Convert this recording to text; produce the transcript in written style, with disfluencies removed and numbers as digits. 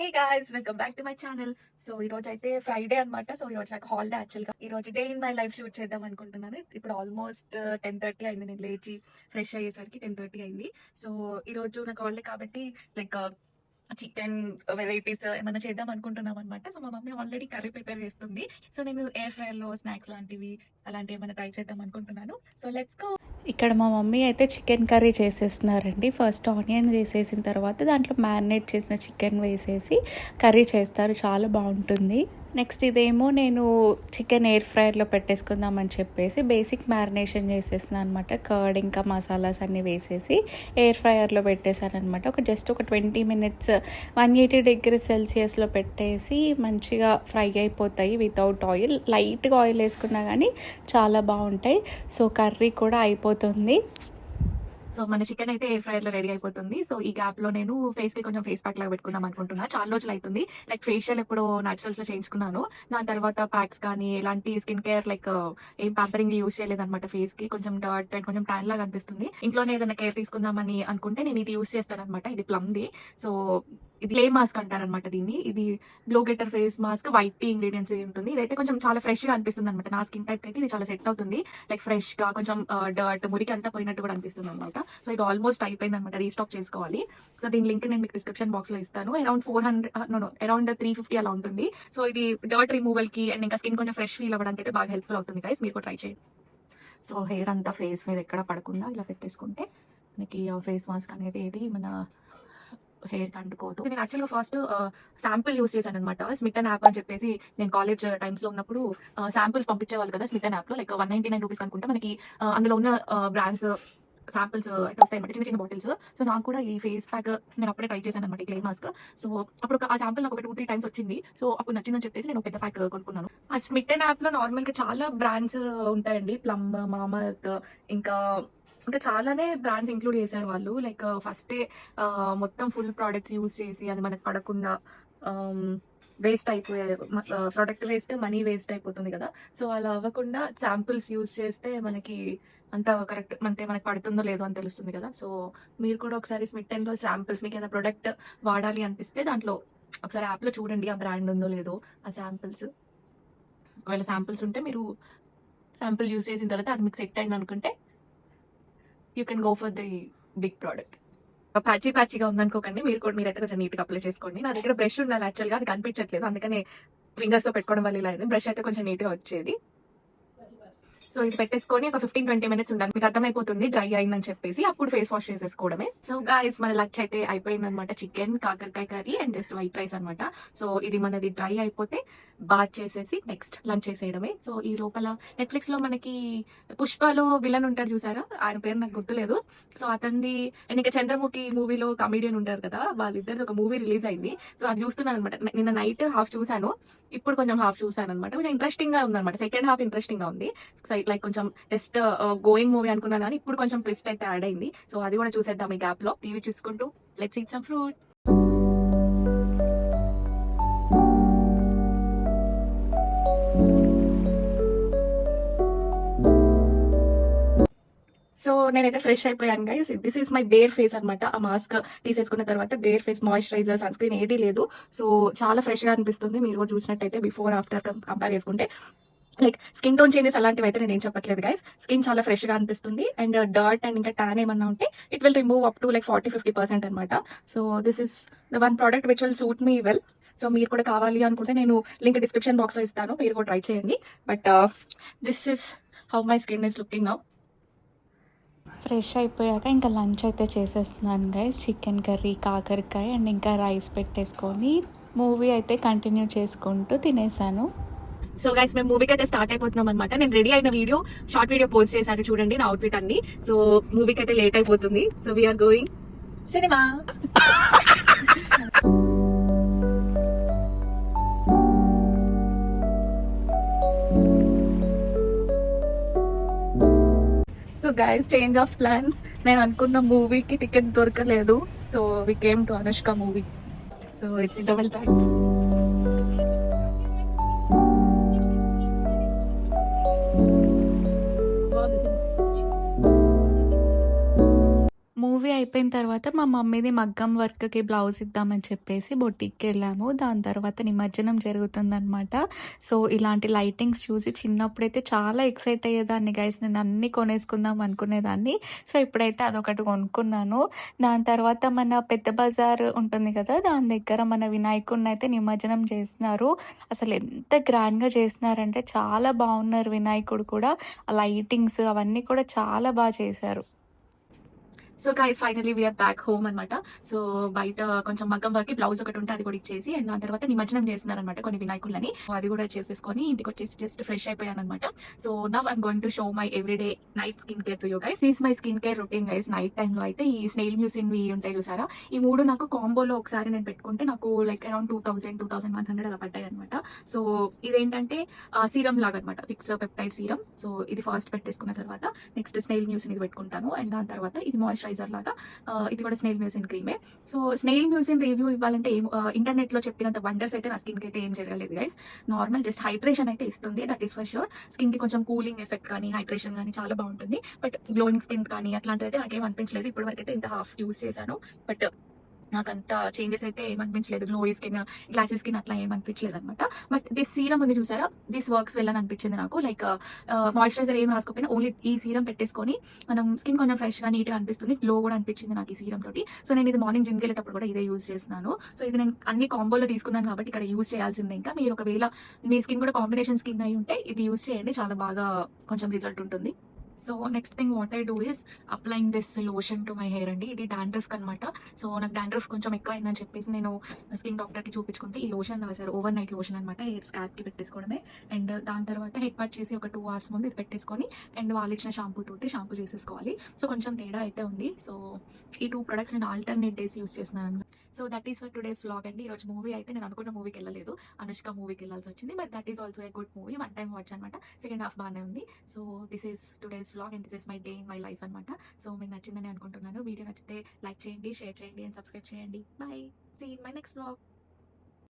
Hey guys, welcome back to my channel. So ఈ రోజు అయితే ఫ్రైడే అన్నమాట. సో ఈ రోజు నాకు హాలిడే యాక్చువల్ గా. ఈ రోజు day in my life shoot చేద్దాం అనుకుంటున్నాను. ఇప్పుడు ఆల్మోస్ట్ 10:30 అయింది. నేను లేచి ఫ్రెష్ అయ్యేసరికి 10:30 అయింది. సో ఈ రోజు నాకు హాలిడే కాబట్టి లైక్ చికెన్ వెరైటీస్ ఏమైనా చేద్దాం అనుకుంటున్నాం అనమాట. సో మా మమ్మీ ఆల్రెడీ కర్రీ ప్రిపేర్ చేస్తుంది. సో నేను ఎయిర్ ఫ్రైయర్ లో స్నాక్స్ లాంటివి అలాంటివి ఏమైనా ట్రై చేద్దాం అనుకుంటున్నాను. So let's go. ఇక్కడ మా మమ్మీ అయితే చికెన్ కర్రీ చేసేస్తున్నారండి. ఫస్ట్ ఆనియన్ వేసేసిన తర్వాత దాంట్లో మ్యారినేట్ చేసిన చికెన్ వేసేసి కర్రీ చేస్తారు, చాలా బాగుంటుంది. నెక్స్ట్ ఇదేమో నేను చికెన్ ఎయిర్ ఫ్రైయర్లో పెట్టేసుకుందామని చెప్పేసి బేసిక్ మ్యారినేషన్ చేసేసిన అనమాట. కర్డ్ ఇంకా మసాలాస్ అన్నీ వేసేసి ఎయిర్ ఫ్రైయర్లో పెట్టేశాను అనమాట. జస్ట్ ఒక 20 minutes 180 degrees Celsiusలో పెట్టేసి మంచిగా ఫ్రై అయిపోతాయి వితౌట్ ఆయిల్. లైట్గా ఆయిల్ వేసుకున్నా కానీ చాలా బాగుంటాయి. సో కర్రీ కూడా అయిపోతుంది. సో మన చికెన్ అయితే ఎయిర్ ఫ్రైయర్ లో రెడీ అయిపోతుంది. సో ఈ గ్యాప్ లో నేను ఫేస్ కి కొంచెం ఫేస్ ప్యాక్ లాగా పెట్టుకుందాం అనుకుంటున్నా. చాలా రోజులు అవుతుంది. లైక్ ఫేషియల్ ఎప్పుడు నాచురల్స్ లో చేయించుకున్నాను. దాని తర్వాత ప్యాక్స్ కానీ ఎలాంటి స్కిన్ కేర్ లైక్ ఏం ప్యాంపరింగ్ యూస్ చేయలేదు అనమాట. ఫేస్ కి కొంచెం డర్ట్ అండ్ కొంచెం ట్యాన్ లాగా అనిపిస్తుంది. ఇంట్లోనే ఏదైనా కేర్ తీసుకుందామని అనుకుంటే నేను ఇది యూస్ చేస్తాను అనమాట. ఇది ప్లమ్ ది. సో ఇది క్లే మాస్క్ అంటారనమాట దీన్ని. ఇది glow getter face mask, white tea ingredients ఉంటుంది. ఇదైతే కొంచెం చాలా ఫ్రెష్ గా అనిపిస్తుంది అనమాట. నా స్కిన్ టైప్ అయితే ఇది చాలా సెట్ అవుతుంది. లైక్ ఫ్రెష్ గా కొంచెం డర్ట్ మురికి అంతా పోయినట్టు కూడా అనిపిస్తుంది అనమాట. సో ఇది ఆల్మోస్ట్ అయిపోయింది అనమాట. రీస్టాక్ చేసుకోవాలి. సో దీని లింక్ నేను మీకు డిస్క్రిప్షన్ బాక్స్ లో ఇస్తాను. అరౌండ్ 400 అరౌండ్ 350 అలా ఉంటుంది. సో ఇది డర్ట్ రిమూవల్ కి అండ్ ఇంకా స్కిన్ కొంచెం ఫ్రెష్ ఫీల్ అవ్వడానికి అయితే బాగా హెల్ప్ఫుల్ అవుతుంది గైస్. మీరు కూడా ట్రై చేయండి. సో హెయిర్ అంతా ఫేస్ మీద ఎక్కడ పడకుండా ఇలా పెట్టేసుకుంటే మనకి ఫేస్ మాస్క్ అనేది ఏది మన హెయిర్ కంటుకోదు. నేను యాక్చువల్గా ఫస్ట్ శాంపుల్ యూస్ చేశాను అనమాట. స్మిటన్ యాప్ అని చెప్పేసి నేను కాలేజ్ టైమ్స్ లో ఉన్నప్పుడు శాంపుల్స్ పంపించేవాళ్ళు కదా స్మిటన్ యాప్ లో. లైక్ 199 రూపీస్ అనుకుంటే మనకి అందులో ఉన్న బ్రాండ్స్ శాంపుల్స్ అయితే వస్తాయి అనమాట, చిన్న చిన్న బాటిల్స్. సో నాకు కూడా ఈ ఫేస్ ప్యాక్ నేను అప్పుడే ట్రై చేశాను అనమాట, క్లే మాస్క్. సో అప్పుడు ఆ శాంపుల్ నాకు ఒక 2-3 times వచ్చింది. సో అప్పుడు నచ్చిందని చెప్పేసి నేను పెద్ద ప్యాక్ కొనుక్కున్నాను. ఆ స్మిటన్ యాప్ లో నార్మల్ గా చాలా బ్రాండ్స్ ఉంటాయండి. ప్లమ్, మామర్త్, ఇంకా ఇంకా చాలానే బ్రాండ్స్ ఇంక్లూడ్ చేశారు వాళ్ళు. లైక్ ఫస్టే మొత్తం ఫుల్ ప్రోడక్ట్స్ యూజ్ చేసి అది మనకు పడకుండా వేస్ట్ అయిపోయే ప్రోడక్ట్ వేస్ట్, మనీ వేస్ట్ అయిపోతుంది కదా. సో అలా అవ్వకుండా శాంపుల్స్ యూజ్ చేస్తే మనకి అంత కరెక్ట్ అంటే మనకి పడుతుందో లేదో అని తెలుస్తుంది కదా. సో మీరు కూడా ఒకసారి స్మిటన్ లో శాంపుల్స్, మీకు ఏదైనా ప్రోడక్ట్ వాడాలి అనిపిస్తే దాంట్లో ఒకసారి యాప్ లో చూడండి ఆ బ్రాండ్ ఉందో లేదో ఆ శాంపుల్స్. ఒకవేళ శాంపుల్స్ ఉంటే మీరు శాంపుల్ యూజ్ చేసిన తర్వాత అది మీకు సెట్ అయింది అనుకుంటే you can go for the big product. ప్యాచీగా ఉందనుకోకండి. మీరైతే కొంచెం నీట్గా అప్లై చేసుకోండి. నా దగ్గర బ్రష్ ఉండాలి యాక్చువల్గా, అది కనిపించట్లేదు, అందుకనే ఫింగర్స్ తో పెట్టుకోవడం వల్ల ఇలా అయింది. బ్రష్ అయితే కొంచెం నీట్గా వచ్చేది. సో ఇది పెట్టేసుకొని ఒక 15-20 minutes ఉండాలి. మీకు అర్థమైపోతుంది డ్రై అయిందని చెప్పేసి. అప్పుడు ఫేస్ వాష్ చేసేసుకోవడమే. సో గాయస్ మన లంచ్ అయితే అయిపోయింది అనమాట. చికెన్, కాకరకాయ curry and just white rice అనమాట. సో ఇది మనది డ్రై అయిపోతే బాత్ చేసేసి నెక్స్ట్ లంచ్ చేసేయడమే. సో ఈ లోపల నెట్ఫ్లిక్స్ లో మనకి పుష్పలో విలన్ ఉంటారు చూసారా, ఆయన పేరు నాకు గుర్తులేదు. సో అతనిది అండ్ ఇంకా చంద్రముఖి మూవీలో కమీడియన్ ఉంటారు కదా, వాళ్ళిద్దరిది ఒక మూవీ రిలీజ్ అయింది. సో అది చూస్తున్నాను అనమాట. నిన్న నైట్ హాఫ్ చూసాను, ఇప్పుడు కొంచెం హాఫ్ చూసాను అనమాట. కొంచెం ఇంట్రెస్టింగ్ గా ఉందన్నమాట. సెకండ్ హాఫ్ ఇంట్రెస్టింగ్ గా ఉంది. లైక్ కొంచెం జస్ట్ గోయింగ్ మూవీ అనుకున్నాను కానీ ఇప్పుడు కొంచెం ట్విస్ట్ అయితే యాడ్ అయింది. సో అది కూడా చూసేద్దాం ఈ గ్యాప్ లో. టీవీ చూసుకుంటూ let's eat some fruit. So నేనైతే ఫ్రెష్ అయిపోయాను guys. This is my bare face అనమాట. ఆ మాస్క్ తీసేసుకున్న తర్వాత bare face, moisturiser, sunscreen ఏదీ లేదు. సో చాలా ఫ్రెష్ గా అనిపిస్తుంది. మీరు కూడా చూసినట్టయితే బిఫోర్ ఆఫ్టర్ కంపేర్ చేసుకుంటే లైక్ స్కిన్ టోన్ చేంజెస్ అలాంటివి అయితే నేను ఏం చెప్పట్లేదు గైస్. స్కిన్ చాలా ఫ్రెష్ గా అనిపిస్తుంది. అండ్ డర్ట్ అండ్ ఇంకా ట్యాన్ ఏమన్నా ఉంటే it will remove up to like 40-50% అనమాట. So this is the one product which will suit me well. So మీరు కూడా కావాలి అనుకుంటే నేను లింక్ డిస్క్రిప్షన్ బాక్స్ లో ఇస్తాను, మీరు కూడా ట్రై చేయండి. But this is how my skin is looking now. Fresh అయిపోయాక ఇంకా లంచ్ అయితే చేసేస్తున్నాను గైస్. చికెన్ కర్రీ, కాకరకాయ అండ్ ఇంకా రైస్ పెట్టేసుకొని మూవీ అయితే కంటిన్యూ చేసుకుంటూ తినేసాను. సో గైస్ మేము మూవీకి అయితే స్టార్ట్ అయిపోతున్నాం అనమాట. నేను రెడీ అయిన వీడియో, షార్ట్ వీడియో పోస్ట్ చేశాను చూడండి నా అవుట్ఫిట్ అన్ని. సో మూవీకి అయితే లేట్ అయిపోతుంది. So we're going cinema. So guys change of plans. నేను అనుకున్న మూవీకి టికెట్స్ దొరకలేదు. So we came to Anushka movie. So it's interval time. Movie అయిపోయిన తర్వాత మా మమ్మీది మగ్గం వర్క్‌కి బ్లౌజ్ ఇద్దామని చెప్పేసి బొటిక్‌కెళ్ళాము. దాని తర్వాత నిమజ్జనం జరుగుతుందనమాట. సో, ఇలాంటి లైటింగ్స్ చూసి చిన్నప్పుడైతే చాలా ఎక్సైట్ అయ్యేదాన్ని గైస్. నేను అన్నీ కొనేసుకుందాం అనుకునేదాన్ని. సో, ఇప్పుడైతే అదొకటి కొనుక్కున్నాను. దాని తర్వాత మన పెద్ద బజార్ ఉంటుంది కదా! దాని దగ్గర మన వినాయకుడినైతే నిమజ్జనం చేస్తున్నారు. అసలు ఎంత గ్రాండ్‌గా చేస్తున్నారంటే చాలా బాగున్నారు వినాయకుడు కూడా. ఆ లైటింగ్స్ అవన్నీ కూడా చాలా చేశారు. So guys finally we're back home అనమాట. సో బయట కొంచెం మగ్గం వర్క్‌కి బ్లౌజ్ ఒకటి ఉంటే అది కూడా ఇచ్చేసి అండ్ దాని తర్వాత నిమజ్జనం చేస్తున్నారనమాట కొన్ని వినాయకులని. సో అది కూడా చేసేసుకొని ఇంటికి వచ్చేసి జస్ట్ ఫ్రెష్ అయిపోయాననమాట. So now I'm going to show my everyday night skin care to you guys. Is my skin care routine guys. Night టైంలో అయితే ఈ స్నెయిల్ మ్యూసిన్‌వి ఉంటాయి చూసారా? ఈ 3 నాకు కాంబోలో ఒకసారి నేను పెట్టుకుంటే నాకు లైక్ అరౌండ్ 2000, 2100 అలా పడ్డాయనమాట. సో ఇదేంటంటే సీరం లాగా అనమాట. 6 పెప్టైడ్ సీరం. సో ఇది ఫస్ట్ పెట్టేసుకున్న తర్వాత నెక్స్ట్ స్నెయిల్ మ్యూసిన్ ఇది పెట్టుకుంటాను. అండ్ దాని తర్వాత ఇది మాయిశ్చరైజర్ లాగా ఇది కూడా స్నెయిల్ మ్యూసిన్ క్రీమే. సో స్నెయిల్ మ్యూసిన్ రివ్యూ ఇవ్వాలంటే ఇంటర్నెట్ లో చెప్పినంత వండర్స్ అయితే నా స్కిన్ కి అయితే ఏం జరగలేదు గైస్. నార్మల్ జస్ట్ హైడ్రేషన్ అయితే ఇస్తుంది, that is for sure. Skin కి కొంచెం కూలింగ్ ఎఫెక్ట్ కానీ హైడ్రేషన్ కానీ చాలా బాగుంటుంది. బట్ గ్లోయింగ్ స్కిన్ కానీ అట్లాంటిది అయితే నాకేం అనిపించలేదు. ఇప్పటి వరకు అయితే ఇంత హాఫ్ యూజ్ చేశాను. బట్ నాకంత చేంజెస్ అయితే ఏమనిపించలేదు. గ్లోయి స్కిన్, గ్లాసీ స్కిన్ అట్లా ఏమనిపించలేదు అనమాట. బట్ దిస్ సీరం ఉంది చూసారా, దిస్ వర్క్స్ వెళ్ళని అనిపించింది నాకు. లైక్ మాయిశ్చరైజర్ ఏం రాసుకోకపోయినా ఓన్లీ ఈ సీరం పెట్టేసుకొని మనం స్కిన్ కొంచెం ఫ్రెష్ గా నీట్ గా అనిపిస్తుంది. గ్లో కూడా అనిపించింది నాకు ఈ సీరం తోటి. సో నేను ఇది మార్నింగ్ జిమ్కి వెళ్ళేటప్పుడు కూడా ఇదే యూజ్ చేస్తున్నాను. సో ఇది నేను అన్ని కాంబోలో తీసుకున్నాను కాబట్టి ఇక్కడ యూజ్ చేయాల్సిందే. ఇంకా మీరు ఒకవేళ మీ స్కిన్ కూడా కాంబినేషన్ స్కిన్ అయి ఉంటే ఇది యూజ్ చేయండి, చాలా బాగా కొంచెం రిజల్ట్ ఉంటుంది. So next thing what I do is applying this lotion to my hair అండి. ఇది డాండ్రఫ్ అనమాట. సో నాకు డాండ్రఫ్ కొంచెం ఎక్కువ అయిందని చెప్పేసి నేను స్కిన్ డాక్టర్ కి చూపించుకుంటే ఈ లోషన్ రాశారు. ఓవర్ నైట్ లోషన్ అనమాట. హెయిర్ స్కాల్ప్ కి పెట్టేసుకోవడమే. అండ్ దాని తర్వాత హెడ్ వాష్ చేసి ఒక 2 hours ముందు ఇది పెట్టేసుకొని అండ్ వాళ్ళు ఇచ్చిన షాంపూ తోటి షాంపూ చేసేసుకోవాలి. సో కొంచెం తేడా అయితే ఉంది. సో ఈ 2 ప్రొడక్ట్స్ నేను ఆల్టర్నేట్ డేస్ యూస్ చేస్తున్నాను అనమాట. So that is for today's vlog అండి. ఈరోజు మూవీ అయితే నేను అనుకున్న మూవీకి వెళ్ళలేదు, అనుష్క మూవీకి వెళ్ళాల్సి వచ్చింది. But that is also a good movie. 1 time watch అనమాట. సెకండ్ హాఫ్ బాగానే ఉంది. So this is today's vlog and this is my day in my life అనమాట. సో మీకు నచ్చిందని అనుకుంటున్నాను. వీడియో నచ్చితే లైక్ చేయండి, షేర్ చేయండి అండ్ సబ్స్క్రైబ్ చేయండి. Bye, see in my next vlog.